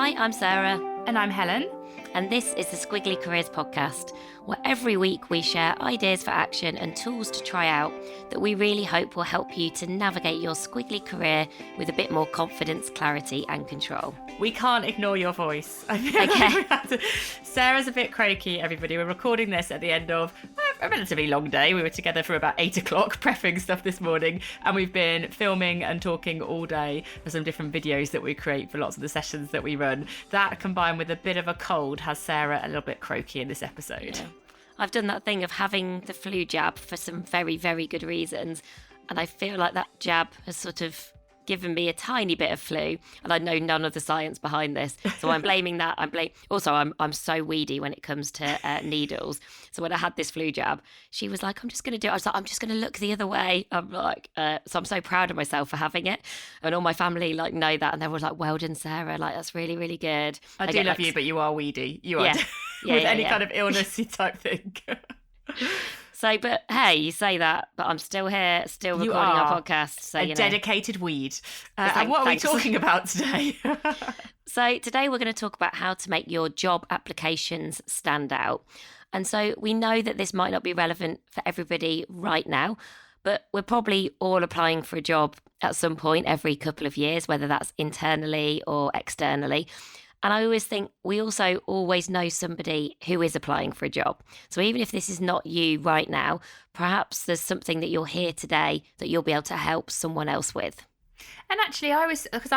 Hi, I'm Sarah. And I'm Helen. And this is the Squiggly Careers Podcast, where every week we share ideas for action and tools to try out that we really hope will help you to navigate your squiggly career with a bit more confidence, clarity and control. We can't ignore your voice. Okay. Sarah's a bit croaky, everybody. We're recording this at the end of a relatively long day. We were together for about 8 o'clock prepping stuff this morning, and we've been filming and talking all day for some different videos that we create for lots of the sessions that we run. That combined with a bit of a cold has Sarah a little bit croaky in this episode. Yeah. I've done that thing of having the flu jab for some very, very good reasons, and I feel like that jab has sort of given me a tiny bit of flu, and I know none of the science behind this, so I'm blaming that. Also I'm so weedy when it comes to needles, so when I had this flu jab, she was like, I'm just going to do it. I was like, I'm just going to look the other way. I'm like, so I'm so proud of myself for having it, and all my family like know that, and they were like, well done, Sarah, like that's really, really good. I do love you, but you are weedy. You are with any kind of illnessy type thing. So, but hey, you say that, but I'm still here, still recording our podcast. So, a dedicated weed. And what are we talking about today? So today we're going to talk about how to make your job applications stand out. And so we know that this might not be relevant for everybody right now, but we're probably all applying for a job at some point every couple of years, whether that's internally or externally. And I always think we also always know somebody who is applying for a job. So even if this is not you right now, perhaps there's something that you'll hear today that you'll be able to help someone else with. And actually, I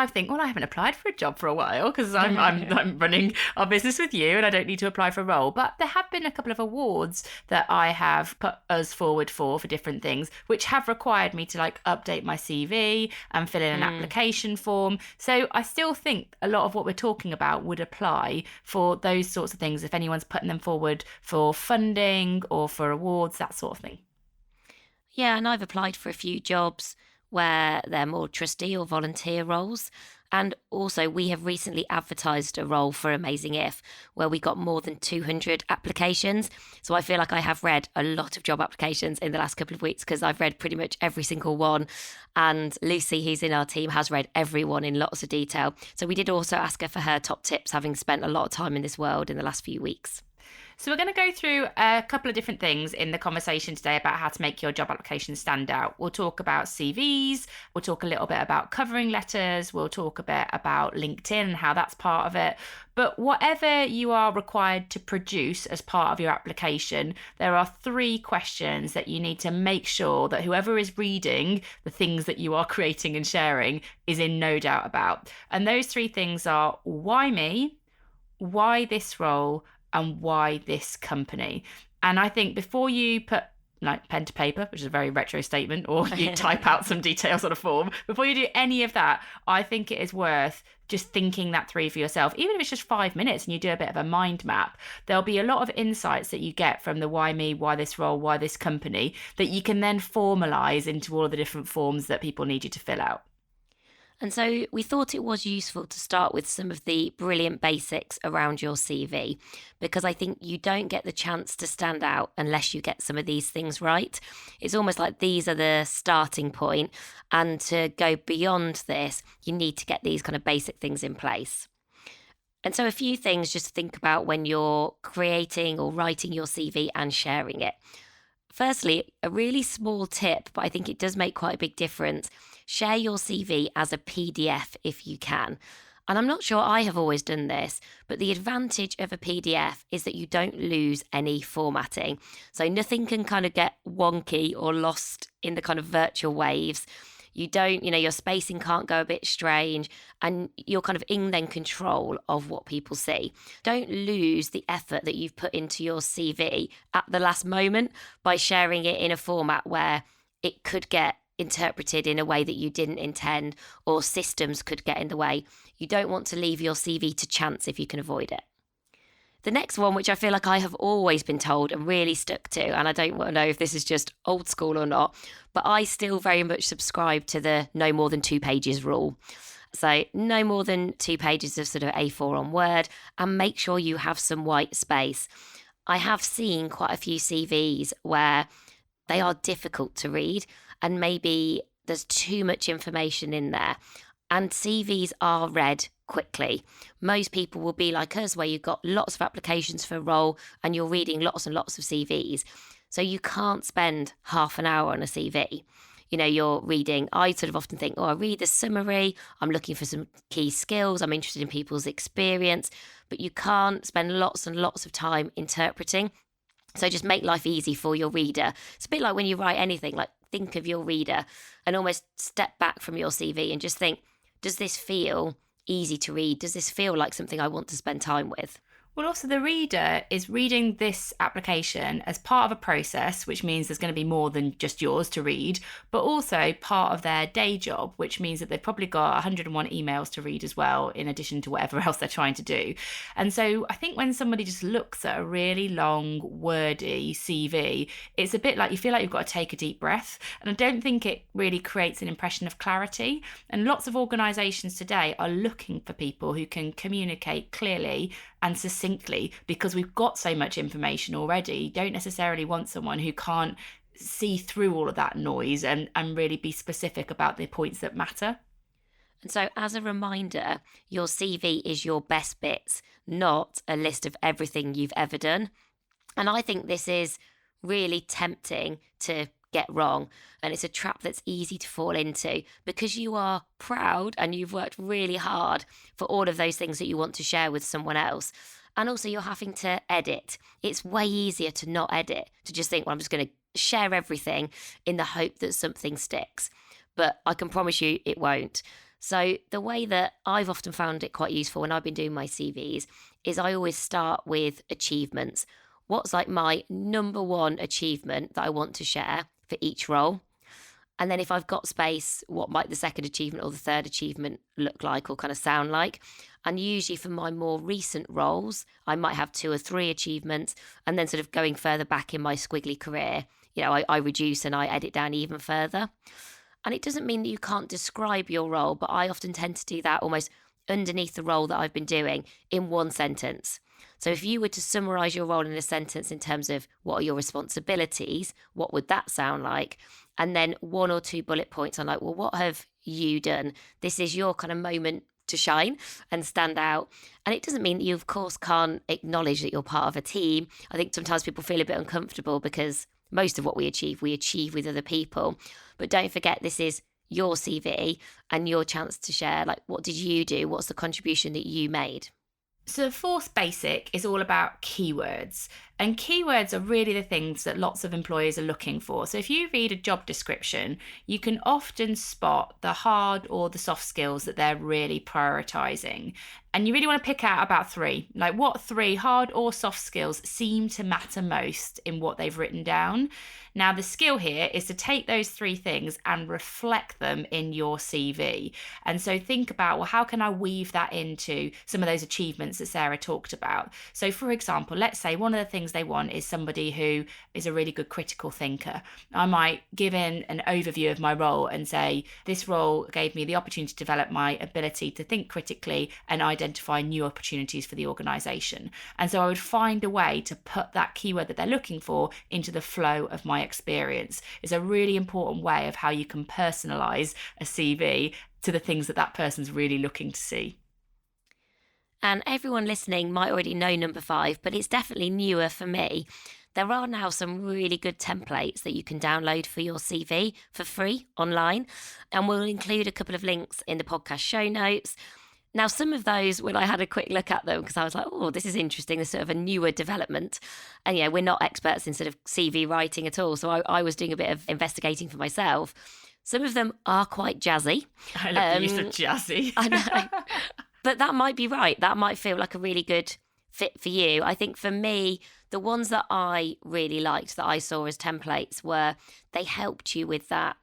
think, well, I haven't applied for a job for a while because I'm running our business with you and I don't need to apply for a role. But there have been a couple of awards that I have put us forward for different things, which have required me to like update my CV and fill in an application form. So I still think a lot of what we're talking about would apply for those sorts of things if anyone's putting them forward for funding or for awards, that sort of thing. Yeah, and I've applied for a few jobs where they're more trustee or volunteer roles. And also we have recently advertised a role for Amazing If, where we got more than 200 applications. So I feel like I have read a lot of job applications in the last couple of weeks because I've read pretty much every single one. And Lucy, who's in our team, has read every one in lots of detail. So we did also ask her for her top tips, having spent a lot of time in this world in the last few weeks. So we're going to go through a couple of different things in the conversation today about how to make your job application stand out. We'll talk about CVs, we'll talk a little bit about covering letters, we'll talk a bit about LinkedIn and how that's part of it. But whatever you are required to produce as part of your application, there are 3 questions that you need to make sure that whoever is reading the things that you are creating and sharing is in no doubt about. And those 3 things are: why me, why this role, and why this company. And I think before you put like pen to paper, which is a very retro statement, or you type out some details on a form, before you do any of that, I think it is worth just thinking that through for yourself. Even if it's just 5 minutes and you do a bit of a mind map, there'll be a lot of insights that you get from the why me, why this role, why this company, that you can then formalize into all of the different forms that people need you to fill out. And so we thought it was useful to start with some of the brilliant basics around your CV, because I think you don't get the chance to stand out unless you get some of these things right. It's almost like these are the starting point, and to go beyond this, you need to get these kind of basic things in place. And so a few things just to think about when you're creating or writing your CV and sharing it. Firstly, a really small tip, but I think it does make quite a big difference. Share your CV as a PDF if you can. And I'm not sure I have always done this, but the advantage of a PDF is that you don't lose any formatting. So nothing can kind of get wonky or lost in the kind of virtual waves. You don't, your spacing can't go a bit strange, and you're kind of in then control of what people see. Don't lose the effort that you've put into your CV at the last moment by sharing it in a format where it could get interpreted in a way that you didn't intend, or systems could get in the way. You don't want to leave your CV to chance if you can avoid it. The next one, which I feel like I have always been told and really stuck to, and I don't want to know if this is just old school or not, but I still very much subscribe to the no more than 2 pages rule. So no more than 2 pages of sort of A4 on Word, and make sure you have some white space. I have seen quite a few CVs where they are difficult to read and maybe there's too much information in there. And CVs are read quickly. Most people will be like us, where you've got lots of applications for a role and you're reading lots and lots of CVs. So you can't spend half an hour on a CV. You're reading, I sort of often think, I read the summary, I'm looking for some key skills, I'm interested in people's experience, but you can't spend lots and lots of time interpreting. So just make life easy for your reader. It's a bit like when you write anything, like think of your reader and almost step back from your CV and just think, does this feel easy to read? Does this feel like something I want to spend time with? Well, also the reader is reading this application as part of a process, which means there's going to be more than just yours to read, but also part of their day job, which means that they've probably got 101 emails to read as well, in addition to whatever else they're trying to do. And so I think when somebody just looks at a really long, wordy CV, it's a bit like you feel like you've got to take a deep breath. And I don't think it really creates an impression of clarity. And lots of organisations today are looking for people who can communicate clearly and succinctly, because we've got so much information already. You don't necessarily want someone who can't see through all of that noise and really be specific about the points that matter. And so, as a reminder, your CV is your best bits, not a list of everything you've ever done. And I think this is really tempting to get wrong. And it's a trap that's easy to fall into because you are proud and you've worked really hard for all of those things that you want to share with someone else. And also you're having to edit. It's way easier to not edit, to just think, well, I'm just going to share everything in the hope that something sticks. But I can promise you it won't. So the way that I've often found it quite useful when I've been doing my CVs is I always start with achievements. What's like my number one achievement that I want to share for each role? And then if I've got space, what might the second achievement or the third achievement look like or kind of sound like? And usually for my more recent roles, I might have 2 or 3 achievements, and then sort of going further back in my squiggly career, I reduce and I edit down even further. And it doesn't mean that you can't describe your role, but I often tend to do that almost underneath the role that I've been doing in one sentence. So if you were to summarize your role in a sentence in terms of what are your responsibilities, what would that sound like? And then 1 or 2 bullet points on like, well, what have you done? This is your kind of moment to shine and stand out. And it doesn't mean that you, of course, can't acknowledge that you're part of a team. I think sometimes people feel a bit uncomfortable because most of what we achieve with other people. But don't forget, this is your CV and your chance to share, like, what did you do? What's the contribution that you made? So the fourth basic is all about keywords. And keywords are really the things that lots of employers are looking for. So if you read a job description, you can often spot the hard or the soft skills that they're really prioritizing. And you really want to pick out about 3. Like, what 3 hard or soft skills seem to matter most in what they've written down? Now, the skill here is to take those 3 things and reflect them in your CV. And so think about, well, how can I weave that into some of those achievements that Sarah talked about? So for example, let's say one of the things they want is somebody who is a really good critical thinker. I might give in an overview of my role and say, this role gave me the opportunity to develop my ability to think critically and identify new opportunities for the organisation. And so I would find a way to put that keyword that they're looking for into the flow of my experience. It's a really important way of how you can personalise a CV to the things that that person's really looking to see. And everyone listening might already know number 5, but it's definitely newer for me. There are now some really good templates that you can download for your CV for free online, and we'll include a couple of links in the podcast show notes. Now, some of those, when I had a quick look at them, because I was like, oh, this is interesting, this sort of a newer development. And yeah, we're not experts in sort of CV writing at all, so I was doing a bit of investigating for myself. Some of them are quite jazzy. I love the use of jazzy. I know. But that might be right. That might feel like a really good fit for you. I think for me, the ones that I really liked that I saw as templates were they helped you with that,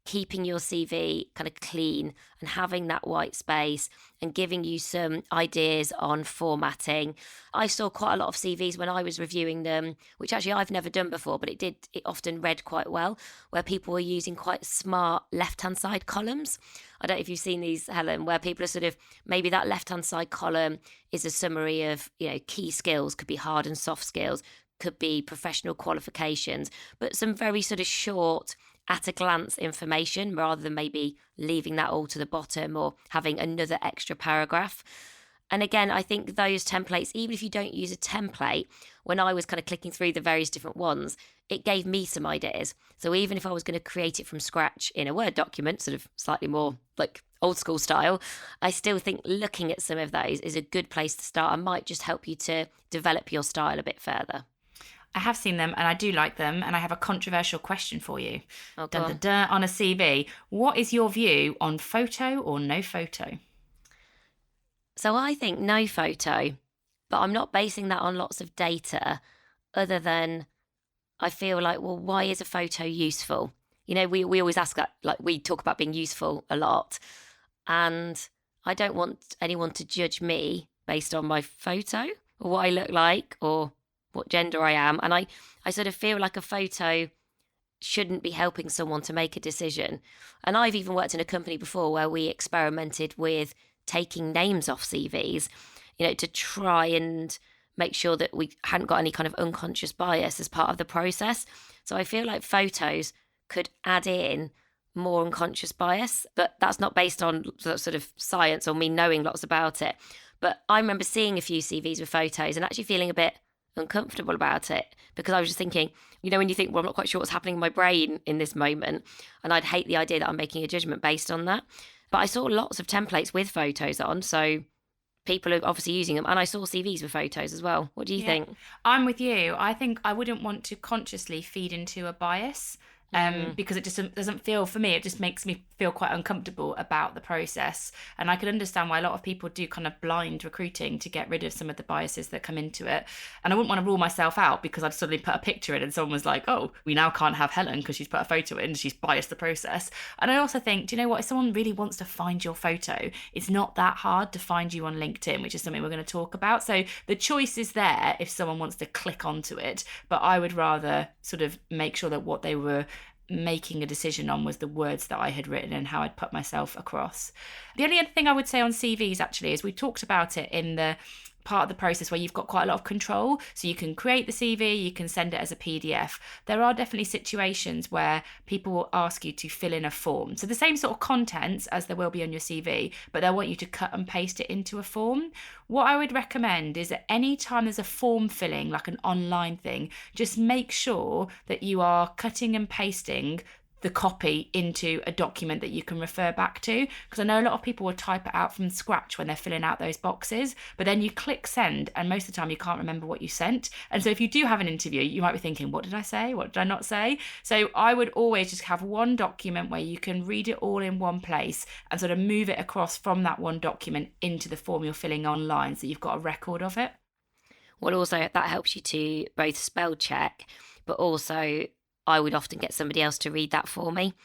keeping your CV kind of clean and having that white space and giving you some ideas on formatting. I saw quite a lot of CVs when I was reviewing them, which actually I've never done before, but it often read quite well, where people were using quite smart left-hand side columns. I don't know if you've seen these, Helen, where people are sort of, maybe that left-hand side column is a summary of, key skills, could be hard and soft skills, could be professional qualifications, but some very sort of short at a glance information rather than maybe leaving that all to the bottom or having another extra paragraph. And again, I think those templates, even if you don't use a template, when I was kind of clicking through the various different ones, it gave me some ideas. So even if I was going to create it from scratch in a Word document, sort of slightly more like old school style, I still think looking at some of those is a good place to start and might just help you to develop your style a bit further. I have seen them and I do like them, and I have a controversial question for you. Oh, Dun, dun, dun, on a CV, what is your view on photo or no photo? So I think no photo, but I'm not basing that on lots of data other than I feel like, well, why is a photo useful? You know, we always ask that, like we talk about being useful a lot. And I don't want anyone to judge me based on my photo or what I look like or what gender I am. And I sort of feel like a photo shouldn't be helping someone to make a decision. And I've even worked in a company before where we experimented with taking names off CVs, you know, to try and make sure that we hadn't got any kind of unconscious bias as part of the process. So I feel like photos could add in more unconscious bias, but that's not based on sort of science or me knowing lots about it. But I remember seeing a few CVs with photos and actually feeling a bit uncomfortable about it because I was just thinking, you know, when you think, well, I'm not quite sure what's happening in my brain in this moment, and I'd hate the idea that I'm making a judgment based on that. But I saw lots of templates with photos on, so people are obviously using them, and I saw CVs with photos as well. What do you think? I'm with you. I think I wouldn't want to consciously feed into a bias. Because it just doesn't feel, for me, it just makes me feel quite uncomfortable about the process. And I can understand why a lot of people do kind of blind recruiting to get rid of some of the biases that come into it. And I wouldn't want to rule myself out because I'd suddenly put a picture in and someone was like, oh, we now can't have Helen because she's put a photo in, she's biased the process. And I also think, do you know what, if someone really wants to find your photo, it's not that hard to find you on LinkedIn, which is something we're going to talk about. So the choice is there if someone wants to click onto it, but I would rather sort of make sure that what they were making a decision on was the words that I had written and how I'd put myself across. The only other thing I would say on CVs actually is we talked about it in the part of the process where you've got quite a lot of control. So you can create the CV, you can send it as a PDF. There are definitely situations where people will ask you to fill in a form. So the same sort of contents as there will be on your CV, but they'll want you to cut and paste it into a form. What I would recommend is that any time there's a form filling, like an online thing, just make sure that you are cutting and pasting the copy into a document that you can refer back to, because I know a lot of people will type it out from scratch when they're filling out those boxes, but then you click send and most of the time you can't remember what you sent. And so if you do have an interview, you might be thinking, what did I say? What did I not say? So I would always just have one document where you can read it all in one place and sort of move it across from that one document into the form you're filling online so you've got a record of it. Well, also that helps you to both spell check, but also I would often get somebody else to read that for me.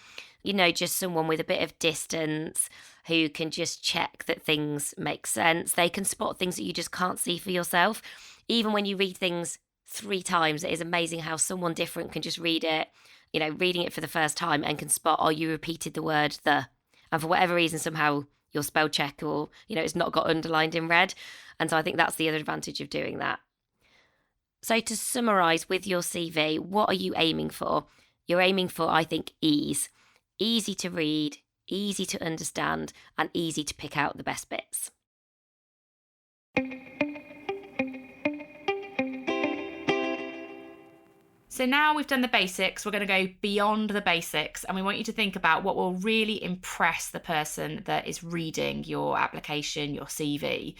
You know, just someone with a bit of distance who can just check that things make sense. They can spot things that you just can't see for yourself. Even when you read things 3 times, it is amazing how someone different can just read it, you know, reading it for the first time and can spot, oh, you repeated the word the. And for whatever reason, somehow your spell check or, you know, it's not got underlined in red. And so I think that's the other advantage of doing that. So to summarise with your CV, what are you aiming for? You're aiming for, I think, ease. Easy to read, easy to understand, and easy to pick out the best bits. So now we've done the basics, we're going to go beyond the basics, and we want you to think about what will really impress the person that is reading your application, your CV.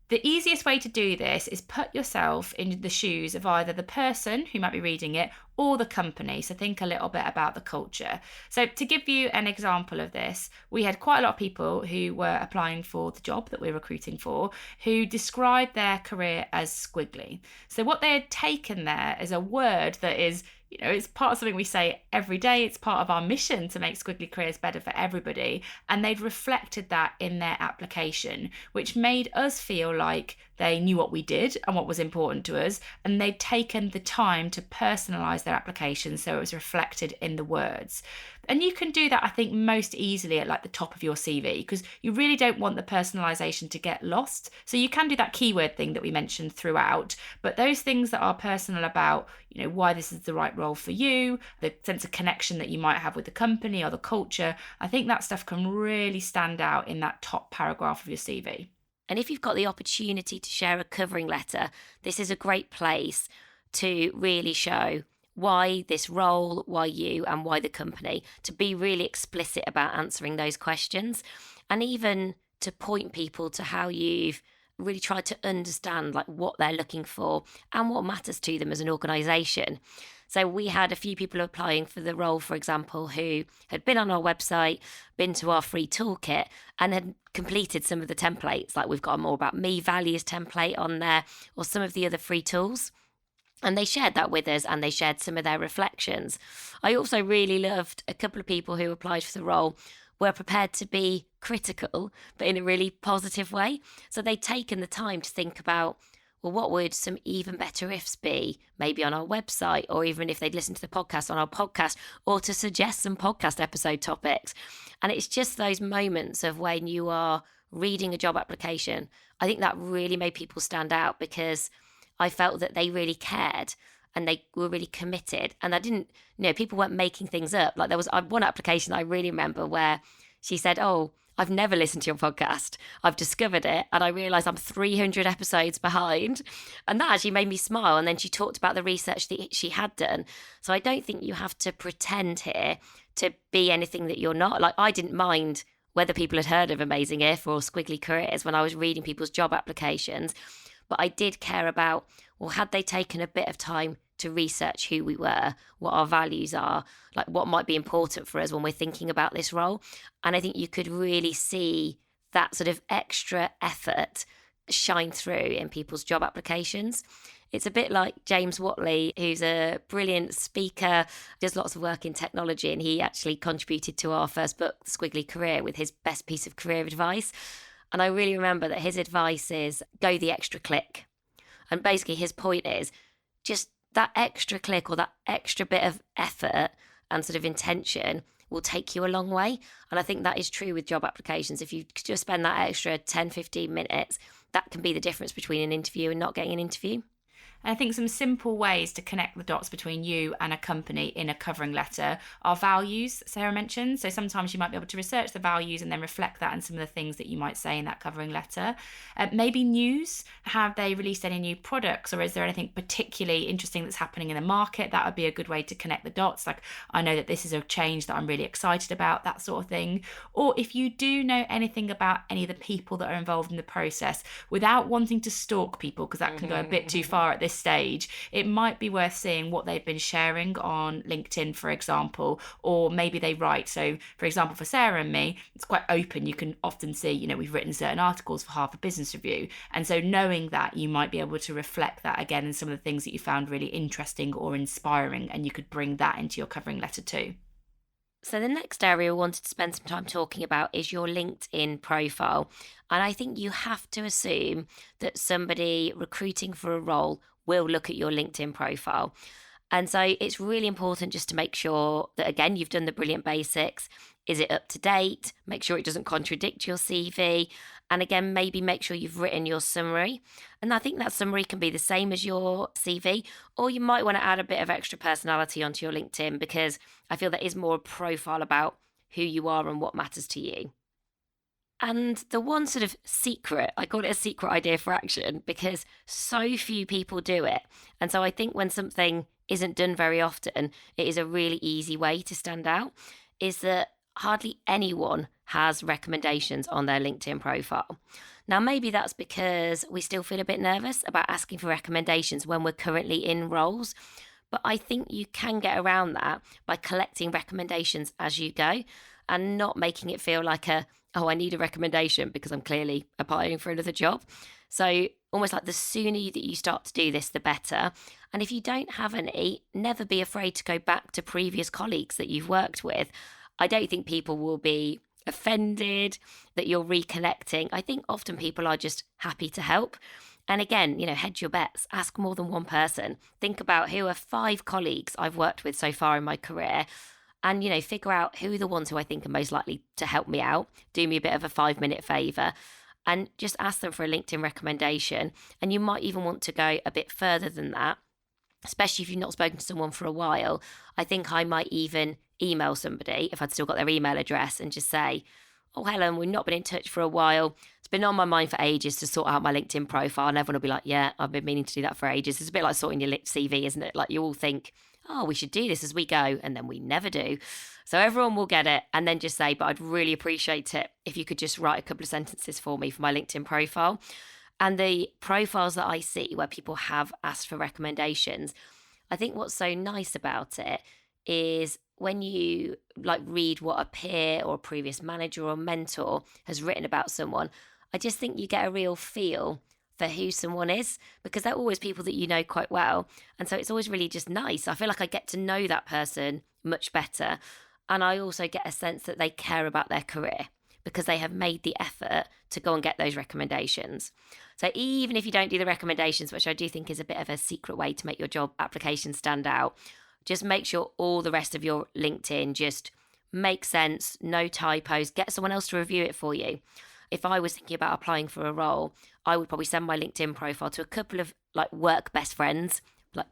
The easiest way to do this is put yourself in the shoes of either the person who might be reading it or the company. So think a little bit about the culture. So to give you an example of this, we had quite a lot of people who were applying for the job that we're recruiting for who described their career as squiggly. So what they had taken there is a word that is, you know, it's part of something we say every day. It's part of our mission to make squiggly careers better for everybody. And they'd reflected that in their application, which made us feel like they knew what we did and what was important to us, and they'd taken the time to personalize their application so it was reflected in the words. And you can do that, I think, most easily at like the top of your CV, because you really don't want the personalization to get lost. So you can do that keyword thing that we mentioned throughout, but those things that are personal about, why this is the right role for you, the sense of connection that you might have with the company or the culture, I think that stuff can really stand out in that top paragraph of your CV. And if you've got the opportunity to share a covering letter, this is a great place to really show why this role, why you, and why the company, to be really explicit about answering those questions, and even to point people to how you've really tried to understand like what they're looking for and what matters to them as an organisation. So we had a few people applying for the role, for example, who had been on our website, been to our free toolkit, and had completed some of the templates. Like we've got a More About Me values template on there, or some of the other free tools. And they shared that with us, and they shared some of their reflections. I also really loved a couple of people who applied for the role were prepared to be critical, but in a really positive way. So they'd taken the time to think about, well, what would some even better ifs be, maybe on our website, or even if they'd listened to the podcast on our podcast, or to suggest some podcast episode topics. And it's just those moments of when you are reading a job application, I think that really made people stand out, because I felt that they really cared and they were really committed. And I didn't, people weren't making things up. Like there was one application I really remember where she said, "Oh, I've never listened to your podcast. I've discovered it and I realised I'm 300 episodes behind." And that actually made me smile. And then she talked about the research that she had done. So I don't think you have to pretend here to be anything that you're not. Like I didn't mind whether people had heard of Amazing If or Squiggly Careers when I was reading people's job applications. But I did care about, well, had they taken a bit of time to research who we were, what our values are, like what might be important for us when we're thinking about this role. And I think you could really see that sort of extra effort shine through in people's job applications. It's a bit like James Watley, who's a brilliant speaker, does lots of work in technology, and he actually contributed to our first book, Squiggly Career, with his best piece of career advice. And I really remember that his advice is go the extra click. And basically his point is just that extra click or that extra bit of effort and sort of intention will take you a long way. And I think that is true with job applications. If you just spend that extra 10, 15 minutes, that can be the difference between an interview and not getting an interview. And I think some simple ways to connect the dots between you and a company in a covering letter are values, Sarah mentioned. So sometimes you might be able to research the values and then reflect that in some of the things that you might say in that covering letter. Maybe news. Have they released any new products, or is there anything particularly interesting that's happening in the market? That would be a good way to connect the dots. Like, I know that this is a change that I'm really excited about, that sort of thing. Or if you do know anything about any of the people that are involved in the process, without wanting to stalk people, because that can go a bit too far at this stage, it might be worth seeing what they've been sharing on LinkedIn, for example, or maybe they write. So, for example, for Sarah and me, it's quite open. You can often see, we've written certain articles for Harvard Business Review. And so knowing that, you might be able to reflect that again in some of the things that you found really interesting or inspiring, and you could bring that into your covering letter too. So the next area we wanted to spend some time talking about is your LinkedIn profile. And I think you have to assume that somebody recruiting for a role will look at your LinkedIn profile. And so it's really important just to make sure that, again, you've done the brilliant basics. Is it up to date? Make sure it doesn't contradict your CV. And again, maybe make sure you've written your summary. And I think that summary can be the same as your CV, or you might want to add a bit of extra personality onto your LinkedIn, because I feel that is more a profile about who you are and what matters to you. And the one sort of secret, I call it a secret idea for action, because so few people do it. And so I think when something isn't done very often, it is a really easy way to stand out, is that hardly anyone has recommendations on their LinkedIn profile. Now, maybe that's because we still feel a bit nervous about asking for recommendations when we're currently in roles. But I think you can get around that by collecting recommendations as you go and not making it feel like I need a recommendation because I'm clearly applying for another job. So almost like the sooner that you start to do this, the better. And if you don't have any, never be afraid to go back to previous colleagues that you've worked with. I don't think people will be offended that you're reconnecting. I think often people are just happy to help. And again, hedge your bets, ask more than one person. Think about who are 5 colleagues I've worked with so far in my career and, figure out who are the ones who I think are most likely to help me out, do me a bit of a 5-minute favor, and just ask them for a LinkedIn recommendation. And you might even want to go a bit further than that, especially if you've not spoken to someone for a while. I think I might even email somebody if I'd still got their email address and just say, oh, Helen, we've not been in touch for a while. It's been on my mind for ages to sort out my LinkedIn profile. And everyone will be like, yeah, I've been meaning to do that for ages. It's a bit like sorting your CV, isn't it? Like you all think, oh, we should do this as we go. And then we never do. So everyone will get it and then just say, but I'd really appreciate it if you could just write a couple of sentences for me for my LinkedIn profile. And the profiles that I see where people have asked for recommendations, I think what's so nice about it is when you read what a peer or a previous manager or mentor has written about someone, I just think you get a real feel for who someone is, because they're always people that you know quite well. And so it's always really just nice. I feel like I get to know that person much better. And I also get a sense that they care about their career because they have made the effort to go and get those recommendations. So even if you don't do the recommendations, which I do think is a bit of a secret way to make your job application stand out, just make sure all the rest of your LinkedIn just makes sense, no typos, get someone else to review it for you. If I was thinking about applying for a role, I would probably send my LinkedIn profile to a couple of work best friends,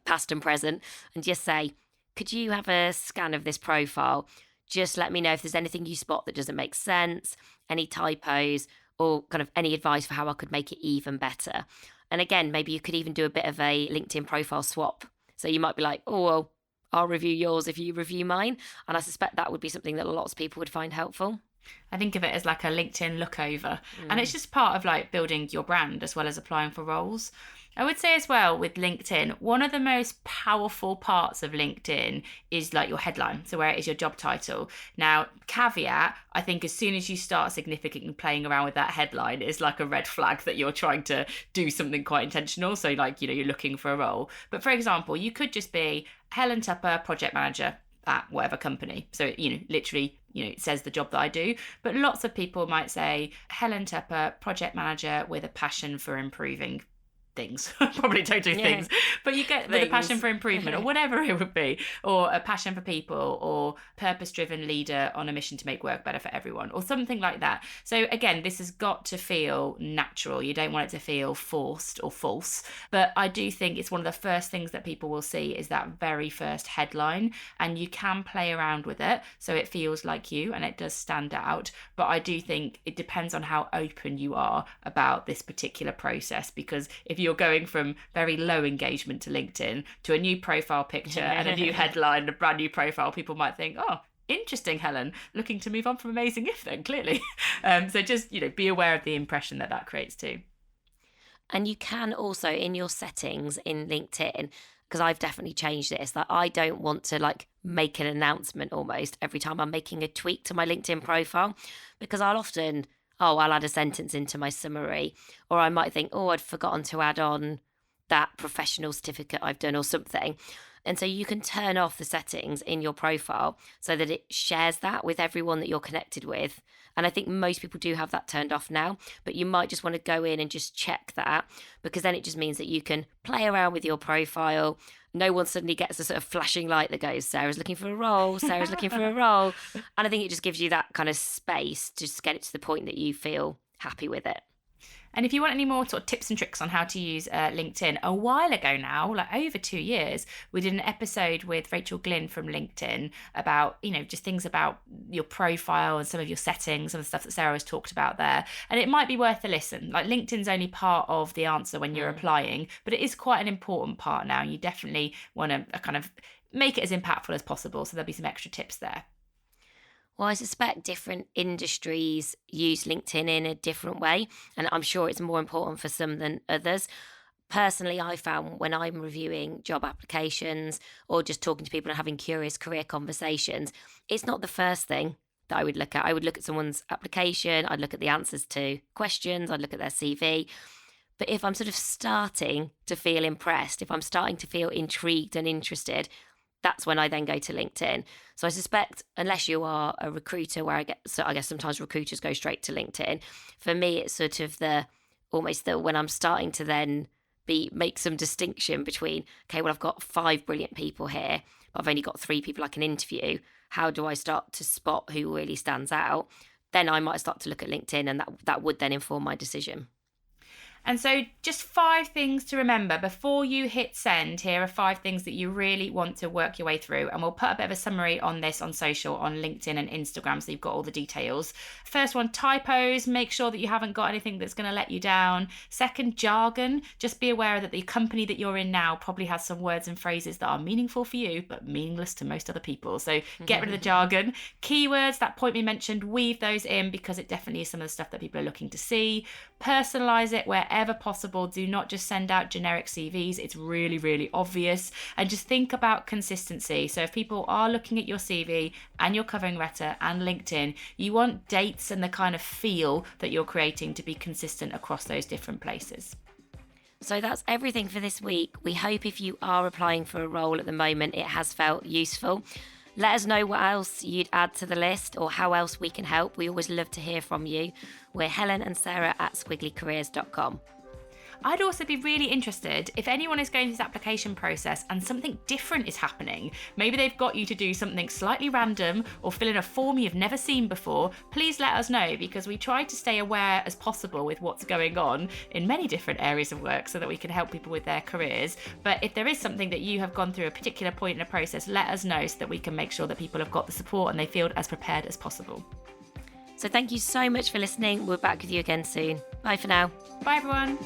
past and present, and just say, could you have a scan of this profile? Just let me know if there's anything you spot that doesn't make sense, any typos, or kind of any advice for how I could make it even better. And again, maybe you could even do a bit of a LinkedIn profile swap. So you might be like, oh, well, I'll review yours if you review mine. And I suspect that would be something that lots of people would find helpful. I think of it as like a LinkedIn lookover. And it's just part of building your brand as well as applying for roles. I would say as well with LinkedIn, one of the most powerful parts of LinkedIn is your headline. So where it is your job title. Now, caveat, I think as soon as you start significantly playing around with that headline, it's like a red flag that you're trying to do something quite intentional. So you're looking for a role. But for example, you could just be Helen Tupper, project manager at whatever company. So, literally, it says the job that I do. But lots of people might say Helen Tupper, project manager with a passion for improving things. Probably don't do things, but you get with a passion for improvement or whatever it would be, or a passion for people, or purpose-driven leader on a mission to make work better for everyone, or something like that. So again, this has got to feel natural. You don't want it to feel forced or false, but I do think it's one of the first things that people will see is that very first headline, and you can play around with it so it feels like you and it does stand out. But I do think it depends on how open you are about this particular process, because if you're going from very low engagement to LinkedIn to a new profile picture and a new headline, a brand new profile, people might think, oh, interesting, Helen, looking to move on from Amazing If then, clearly. So just, be aware of the impression that creates too. And you can also, in your settings in LinkedIn, because I've definitely changed this, that I don't want to make an announcement almost every time I'm making a tweak to my LinkedIn profile, because I'll often... I'll add a sentence into my summary, or I might think, I'd forgotten to add on that professional certificate I've done or something. And so you can turn off the settings in your profile so that it shares that with everyone that you're connected with. And I think most people do have that turned off now, but you might just want to go in and just check that, because then it just means that you can play around with your profile. No one suddenly gets a sort of flashing light that goes, Sarah's looking for a role, Sarah's looking for a role. And I think it just gives you that kind of space to just get it to the point that you feel happy with it. And if you want any more sort of tips and tricks on how to use LinkedIn, a while ago now, over 2 years, we did an episode with Rachel Glynn from LinkedIn about, just things about your profile and some of your settings, some of the stuff that Sarah has talked about there. And it might be worth a listen. LinkedIn's only part of the answer when you're applying, but it is quite an important part now. You definitely want to kind of make it as impactful as possible. So there'll be some extra tips there. Well, I suspect different industries use LinkedIn in a different way, and I'm sure it's more important for some than others. Personally, I found when I'm reviewing job applications or just talking to people and having curious career conversations, it's not the first thing that I would look at. I would look at someone's application, I'd look at the answers to questions, I'd look at their CV. But if I'm sort of starting to feel impressed, if I'm starting to feel intrigued and interested, that's when I then go to LinkedIn. So I suspect, unless you are a recruiter, I guess sometimes recruiters go straight to LinkedIn. For me, it's sort of the almost that when I'm starting to then make some distinction between, okay, well, I've got 5 brilliant people here, but I've only got 3 people I can interview. How do I start to spot who really stands out? Then I might start to look at LinkedIn, and that would then inform my decision. And so just 5 things to remember before you hit send. Here are 5 things that you really want to work your way through. And we'll put a bit of a summary on this on social, on LinkedIn and Instagram, so you've got all the details. First one, typos. Make sure that you haven't got anything that's going to let you down. Second, jargon. Just be aware that the company that you're in now probably has some words and phrases that are meaningful for you, but meaningless to most other people. So get rid of the jargon. Keywords, that point we mentioned, weave those in because it definitely is some of the stuff that people are looking to see. Personalize it wherever possible. Do not just send out generic CVs. It's really, really obvious. And just think about consistency. So if people are looking at your CV and your covering letter and LinkedIn, you want dates and the kind of feel that you're creating to be consistent across those different places. So that's everything for this week. We hope if you are applying for a role at the moment, it has felt useful. Let us know what else you'd add to the list or how else we can help. We always love to hear from you. We're Helen and Sarah at squigglycareers.com. I'd also be really interested if anyone is going through this application process and something different is happening. Maybe they've got you to do something slightly random or fill in a form you've never seen before. Please let us know, because we try to stay aware as possible with what's going on in many different areas of work so that we can help people with their careers. But if there is something that you have gone through a particular point in a process, let us know so that we can make sure that people have got the support and they feel as prepared as possible. So thank you so much for listening. We're back with you again soon. Bye for now. Bye everyone.